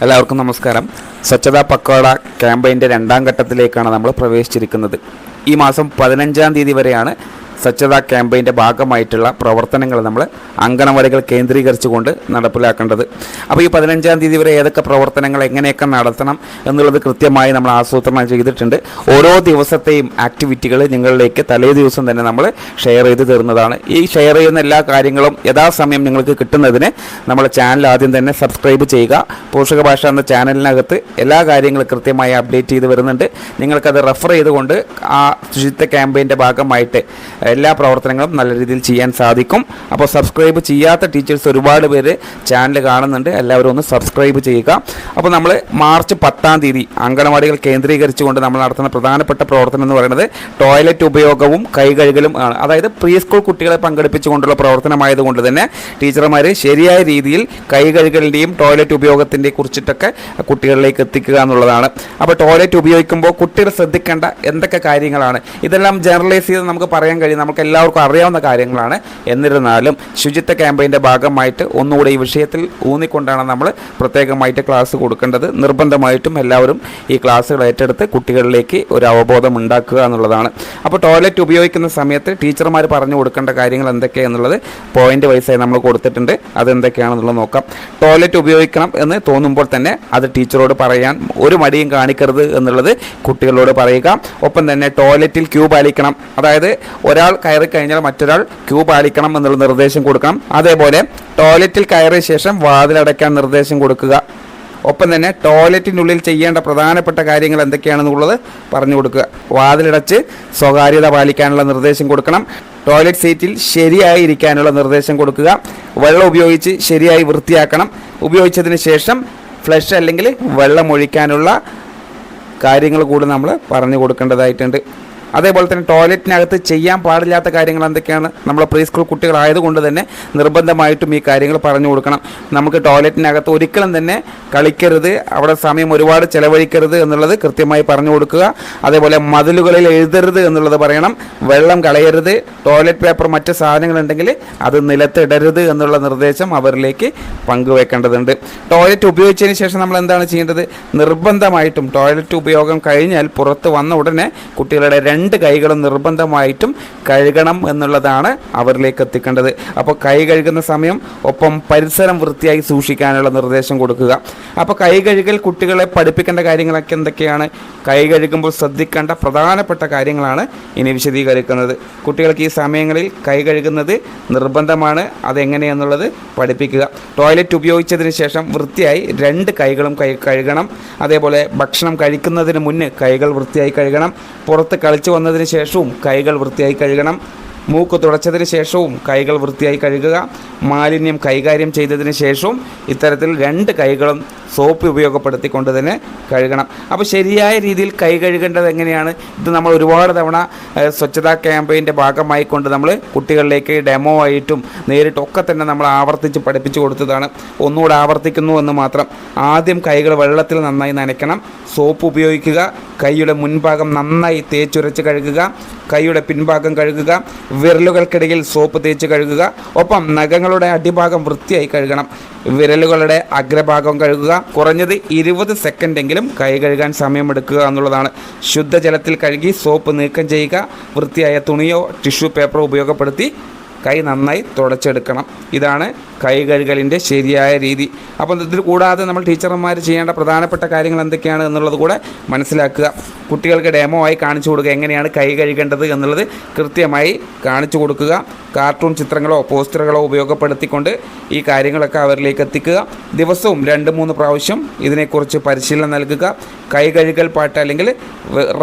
എല്ലാവർക്കും നമസ്കാരം. സ്വച്ഛതാ പക്വാഡ ക്യാമ്പയിൻ്റെ രണ്ടാം ഘട്ടത്തിലേക്കാണ് നമ്മൾ പ്രവേശിച്ചിരിക്കുന്നത്. ഈ മാസം 15-ാം തീയതി വരെയാണ് സ്വച്ഛതാ ക്യാമ്പയിൻ്റെ ഭാഗമായിട്ടുള്ള പ്രവർത്തനങ്ങൾ നമ്മൾ അങ്കണവാടികൾ കേന്ദ്രീകരിച്ചുകൊണ്ട് നടപ്പിലാക്കേണ്ടത്. അപ്പോൾ ഈ 15-ാം തീയതി വരെ ഏതൊക്കെ പ്രവർത്തനങ്ങൾ എങ്ങനെയൊക്കെ നടത്തണം എന്നുള്ളത് കൃത്യമായി നമ്മൾ ആസൂത്രണം ചെയ്തിട്ടുണ്ട്. ഓരോ ദിവസത്തെയും ആക്ടിവിറ്റികൾ നിങ്ങളിലേക്ക് തലേ ദിവസം തന്നെ നമ്മൾ ഷെയർ ചെയ്ത് തരുന്നതാണ്. ഈ ഷെയർ ചെയ്യുന്ന എല്ലാ കാര്യങ്ങളും യഥാസമയം നിങ്ങൾക്ക് കിട്ടുന്നതിന് നമ്മുടെ ചാനൽ ആദ്യം തന്നെ സബ്സ്ക്രൈബ് ചെയ്യുക. പോഷകഭാഷ എന്ന ചാനലിനകത്ത് എല്ലാ കാര്യങ്ങളും കൃത്യമായി അപ്ഡേറ്റ് ചെയ്ത് വരുന്നുണ്ട്. നിങ്ങൾക്കത് റെഫർ ചെയ്തുകൊണ്ട് ആ ശുചിത്വ ക്യാമ്പയിൻ്റെ ഭാഗമായിട്ട് എല്ലാ പ്രവർത്തനങ്ങളും നല്ല രീതിയിൽ ചെയ്യാൻ സാധിക്കും. അപ്പോൾ സബ്സ്ക്രൈബ് ചെയ്യാത്ത ടീച്ചേഴ്സ് ഒരുപാട് പേര് ചാനൽ കാണുന്നുണ്ട്. എല്ലാവരും ഒന്ന് സബ്സ്ക്രൈബ് ചെയ്യുക. അപ്പോൾ നമ്മൾ മാർച്ച് 10-ാം തീയതി അങ്കണവാടികൾ കേന്ദ്രീകരിച്ചുകൊണ്ട് നമ്മൾ നടത്തുന്ന പ്രധാനപ്പെട്ട പ്രവർത്തനം എന്ന് പറയുന്നത് ടോയ്ലറ്റ് ഉപയോഗവും കൈകഴുകലും ആണ്. അതായത് പ്രീ സ്കൂൾ കുട്ടികളെ പങ്കെടുപ്പിച്ചുകൊണ്ടുള്ള പ്രവർത്തനമായതുകൊണ്ട് തന്നെ ടീച്ചർമാർ ശരിയായ രീതിയിൽ കൈകഴുകലിൻ്റെയും ടോയ്ലറ്റ് ഉപയോഗത്തിൻ്റെയും കുറിച്ചിട്ടൊക്കെ കുട്ടികളിലേക്ക് എത്തിക്കുക എന്നുള്ളതാണ്. അപ്പോൾ ടോയ്ലറ്റ് ഉപയോഗിക്കുമ്പോൾ കുട്ടികൾ ശ്രദ്ധിക്കേണ്ട എന്തൊക്കെ കാര്യങ്ങളാണ്, ഇതെല്ലാം ജനറലൈസ് ചെയ്ത് നമുക്ക് പറയാൻ കഴിയും, നമുക്ക് എല്ലാവർക്കും അറിയാവുന്ന കാര്യങ്ങളാണ്. എന്നിരുന്നാലും ശുചിത്വ ക്യാമ്പയിൻ്റെ ഭാഗമായിട്ട് ഒന്നുകൂടെ ഈ വിഷയത്തിൽ ഊന്നിക്കൊണ്ടാണ് നമ്മൾ പ്രത്യേകമായിട്ട് ക്ലാസ് കൊടുക്കേണ്ടത്. നിർബന്ധമായിട്ടും എല്ലാവരും ഈ ക്ലാസ്സുകൾ ഏറ്റെടുത്ത് കുട്ടികളിലേക്ക് ഒരു അവബോധം ഉണ്ടാക്കുക എന്നുള്ളതാണ്. അപ്പോൾ ടോയ്ലറ്റ് ഉപയോഗിക്കുന്ന സമയത്ത് ടീച്ചർമാർ പറഞ്ഞു കൊടുക്കേണ്ട കാര്യങ്ങൾ എന്തൊക്കെയാണെന്നുള്ളത് പോയിന്റ് വൈസായി നമ്മൾ കൊടുത്തിട്ടുണ്ട്. അതെന്തൊക്കെയാണെന്നുള്ളത് നോക്കാം. ടോയ്ലറ്റ് ഉപയോഗിക്കണം എന്ന് തോന്നുമ്പോൾ തന്നെ അത് ടീച്ചറോട് പറയാൻ ഒരു മടിയും കാണിക്കരുത് എന്നുള്ളത് കുട്ടികളോട് പറയുക. ഒപ്പം തന്നെ ടോയ്ലറ്റിൽ ക്യൂ പാലിക്കണം. അതായത് ഒരാൾ കയറി കഴിഞ്ഞാൽ മറ്റൊരാൾ ക്യൂ പാലിക്കണം എന്നുള്ള നിർദ്ദേശം കൊടുക്കണം. അതേപോലെ ടോയ്ലറ്റിൽ കയറിയ ശേഷം വാതിലടയ്ക്കാൻ നിർദ്ദേശം കൊടുക്കുക. ഒപ്പം തന്നെ ടോയ്ലറ്റിനുള്ളിൽ ചെയ്യേണ്ട പ്രധാനപ്പെട്ട കാര്യങ്ങൾ എന്തൊക്കെയാണെന്നുള്ളത് പറഞ്ഞു കൊടുക്കുക. വാതിലടച്ച് സ്വകാര്യത പാലിക്കാനുള്ള നിർദ്ദേശം കൊടുക്കണം. ടോയ്ലറ്റ് സീറ്റിൽ ശരിയായി ഇരിക്കാനുള്ള നിർദ്ദേശം കൊടുക്കുക. വെള്ളം ഉപയോഗിച്ച് ശരിയായി വൃത്തിയാക്കണം. ഉപയോഗിച്ചതിന് ശേഷം ഫ്ലഷ് അല്ലെങ്കിൽ വെള്ളം ഒഴിക്കാനുള്ള കാര്യങ്ങൾ കൂടി നമ്മൾ പറഞ്ഞു കൊടുക്കേണ്ടതായിട്ടുണ്ട്. അതേപോലെ തന്നെ ടോയ്ലറ്റിനകത്ത് ചെയ്യാൻ പാടില്ലാത്ത കാര്യങ്ങൾ എന്തൊക്കെയാണ്, നമ്മൾ പ്രീ സ്കൂൾ കുട്ടികളായതുകൊണ്ട് തന്നെ നിർബന്ധമായിട്ടും ഈ കാര്യങ്ങൾ പറഞ്ഞു കൊടുക്കണം. നമുക്ക് ടോയ്ലറ്റിനകത്ത് ഒരിക്കലും തന്നെ കളിക്കരുത്, അവിടെ സമയം ഒരുപാട് ചിലവഴിക്കരുത് എന്നുള്ളത് കൃത്യമായി പറഞ്ഞു കൊടുക്കുക. അതേപോലെ മതിലുകളിൽ എഴുതരുത് എന്നുള്ളത് പറയണം. വെള്ളം കളയരുത്. ടോയ്ലറ്റ് പേപ്പർ മറ്റ് സാധനങ്ങളുണ്ടെങ്കിൽ അത് നിലത്തിടരുത് എന്നുള്ള നിർദ്ദേശം അവരിലേക്ക് പങ്കുവെക്കേണ്ടതുണ്ട്. ടോയ്ലറ്റ് ഉപയോഗിച്ചതിന് ശേഷം നമ്മൾ എന്താണ് ചെയ്യേണ്ടത്? നിർബന്ധമായിട്ടും ടോയ്ലറ്റ് ഉപയോഗം കഴിഞ്ഞാൽ പുറത്ത് വന്ന ഉടനെ കുട്ടികളുടെ 2 കൈകളും നിർബന്ധമായിട്ടും കഴുകണം എന്നുള്ളതാണ് അവരിലേക്ക് എത്തിക്കേണ്ടത്. അപ്പോൾ കൈ കഴുകുന്ന സമയം ഒപ്പം പരിസരം വൃത്തിയായി സൂക്ഷിക്കാനുള്ള നിർദ്ദേശം കൊടുക്കുക. അപ്പോൾ കൈ കഴുകൽ കുട്ടികളെ പഠിപ്പിക്കേണ്ട കാര്യങ്ങളൊക്കെ എന്തൊക്കെയാണ്, കൈ കഴുകുമ്പോൾ ശ്രദ്ധിക്കേണ്ട പ്രധാനപ്പെട്ട കാര്യങ്ങളാണ് ഇനി വിശദീകരിക്കുന്നത്. കുട്ടികൾക്ക് ഈ സമയങ്ങളിൽ കൈ കഴുകുന്നത് നിർബന്ധമാണ്. അതെങ്ങനെയെന്നുള്ളത് പഠിപ്പിക്കുക. ടോയ്ലറ്റ് ഉപയോഗിച്ചതിന് ശേഷം വൃത്തിയായി 2 കൈകളും കഴുകണം. അതേപോലെ ഭക്ഷണം കഴിക്കുന്നതിന് മുന്നേ കൈകൾ വൃത്തിയായി കഴുകണം. പുറത്ത് കളിച്ചു വന്നതിന് ശേഷവും കൈകൾ വൃത്തിയായി കഴുകണം. മൂക്ക് തുടച്ചതിന് ശേഷവും കൈകൾ വൃത്തിയായി കഴുകുക. മാലിന്യം കൈകാര്യം ചെയ്തതിന് ശേഷവും ഇത്തരത്തിൽ 2 കൈകളും സോപ്പ് ഉപയോഗപ്പെടുത്തിക്കൊണ്ട് തന്നെ കഴുകണം. അപ്പോൾ ശരിയായ രീതിയിൽ കൈ കഴുകേണ്ടത് എങ്ങനെയാണ്? ഇത് നമ്മൾ ഒരുപാട് തവണ സ്വച്ഛതാ ക്യാമ്പയിൻ്റെ ഭാഗമായിക്കൊണ്ട് നമ്മൾ കുട്ടികളിലേക്ക് ഡെമോ ആയിട്ടും നേരിട്ടൊക്കെ തന്നെ നമ്മൾ ആവർത്തിച്ച് പഠിപ്പിച്ചു കൊടുത്തതാണ്. ഒന്നുകൂടെ ആവർത്തിക്കുന്നു എന്ന് മാത്രം. ആദ്യം കൈകൾ വെള്ളത്തിൽ നന്നായി നനയ്ക്കണം. സോപ്പ് ഉപയോഗിക്കുക. കൈയുടെ മുൻഭാഗം നന്നായി തേച്ചുരച്ച് കഴുകുക. കൈയുടെ പിൻഭാഗം കഴുകുക. വിരലുകൾക്കിടയിൽ സോപ്പ് തേച്ച് കഴുകുക. ഒപ്പം നഖങ്ങളുടെ അടിഭാഗം വൃത്തിയായി കഴുകണം. വിരലുകളുടെ അഗ്രഭാഗം കഴുകുക. കുറഞ്ഞത് 20 സെക്കൻഡെങ്കിലും കൈ കഴുകാൻ സമയമെടുക്കുക എന്നുള്ളതാണ്. ശുദ്ധജലത്തിൽ കഴുകി സോപ്പ് നീക്കം ചെയ്യുക. വൃത്തിയായ തുണിയോ ടിഷ്യൂ പേപ്പറോ ഉപയോഗപ്പെടുത്തി കൈ നന്നായി തുടച്ചെടുക്കണം. ഇതാണ് കൈ കഴുകലിൻ്റെ ശരിയായ രീതി. അപ്പോൾ ഇതിൽ കൂടാതെ നമ്മൾ ടീച്ചർമാർ ചെയ്യേണ്ട പ്രധാനപ്പെട്ട കാര്യങ്ങൾ എന്തൊക്കെയാണ് എന്നുള്ളത് കൂടെ മനസ്സിലാക്കുക. കുട്ടികൾക്ക് ഡെമോ ആയി കാണിച്ചു കൊടുക്കുക. എങ്ങനെയാണ് കൈ കഴുകേണ്ടത് എന്നുള്ളത് കൃത്യമായി കാണിച്ചു കൊടുക്കുക. കാർട്ടൂൺ ചിത്രങ്ങളോ പോസ്റ്ററുകളോ ഉപയോഗപ്പെടുത്തിക്കൊണ്ട് ഈ കാര്യങ്ങളൊക്കെ അവരിലേക്ക് എത്തിക്കുക. ദിവസവും 2-3 പ്രാവശ്യം ഇതിനെക്കുറിച്ച് പരിശീലനം നൽകുക. കൈ കഴുകൽ പാട്ട് അല്ലെങ്കിൽ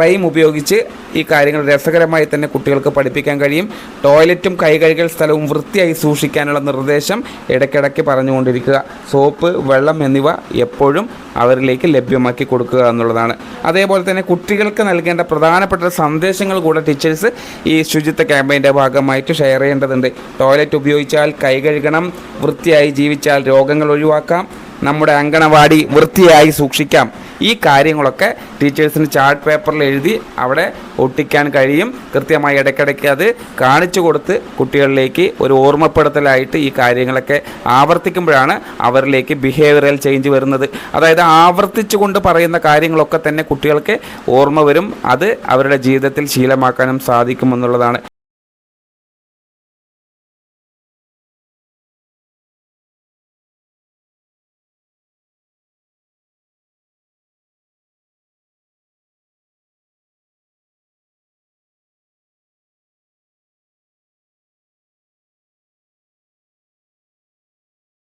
റൈം ഉപയോഗിച്ച് ഈ കാര്യങ്ങൾ രസകരമായി തന്നെ കുട്ടികൾക്ക് പഠിപ്പിക്കാൻ കഴിയും. ടോയ്ലറ്റും കൈ കഴുകൽ സ്ഥലവും വൃത്തിയായി സൂക്ഷിക്കാനുള്ള നിർദ്ദേശം ഇടയ്ക്കിടയ്ക്ക് പറഞ്ഞുകൊണ്ടിരിക്കുക. സോപ്പ്, വെള്ളം എന്നിവ എപ്പോഴും അവരിലേക്ക് ലഭ്യമാക്കി കൊടുക്കുക എന്നുള്ളതാണ്. അതേപോലെ തന്നെ കുട്ടികൾക്ക് നൽകേണ്ട പ്രധാനപ്പെട്ട സന്ദേശങ്ങൾ കൂടെ ടീച്ചേഴ്സ് ഈ ശുചിത്വ ക്യാമ്പയിൻ്റെ ഭാഗമായിട്ട് ഷെയർ ചെയ്യേണ്ടതുണ്ട്. ടോയ്ലറ്റ് ഉപയോഗിച്ചാൽ കൈ കഴുകണം. വൃത്തിയായി ജീവിച്ചാൽ രോഗങ്ങൾ ഒഴിവാക്കാം. നമ്മുടെ അങ്കണവാടി വൃത്തിയായി സൂക്ഷിക്കാം. ഈ കാര്യങ്ങളൊക്കെ ടീച്ചേഴ്സിന് ചാർട്ട് പേപ്പറിൽ എഴുതി അവിടെ ഒട്ടിക്കാൻ കഴിയും. കൃത്യമായി ഇടയ്ക്കിടയ്ക്ക് അത് കാണിച്ചു കൊടുത്ത് കുട്ടികളിലേക്ക് ഒരു ഓർമ്മപ്പെടുത്തലായിട്ട് ഈ കാര്യങ്ങളൊക്കെ ആവർത്തിക്കുമ്പോഴാണ് അവരിലേക്ക് ബിഹേവിയറൽ ചേഞ്ച് വരുന്നത്. അതായത് ആവർത്തിച്ചു കൊണ്ട് പറയുന്ന കാര്യങ്ങളൊക്കെ തന്നെ കുട്ടികൾക്ക് ഓർമ്മ വരും. അത് അവരുടെ ജീവിതത്തിൽ ശീലമാക്കാനും സാധിക്കുമെന്നുള്ളതാണ്.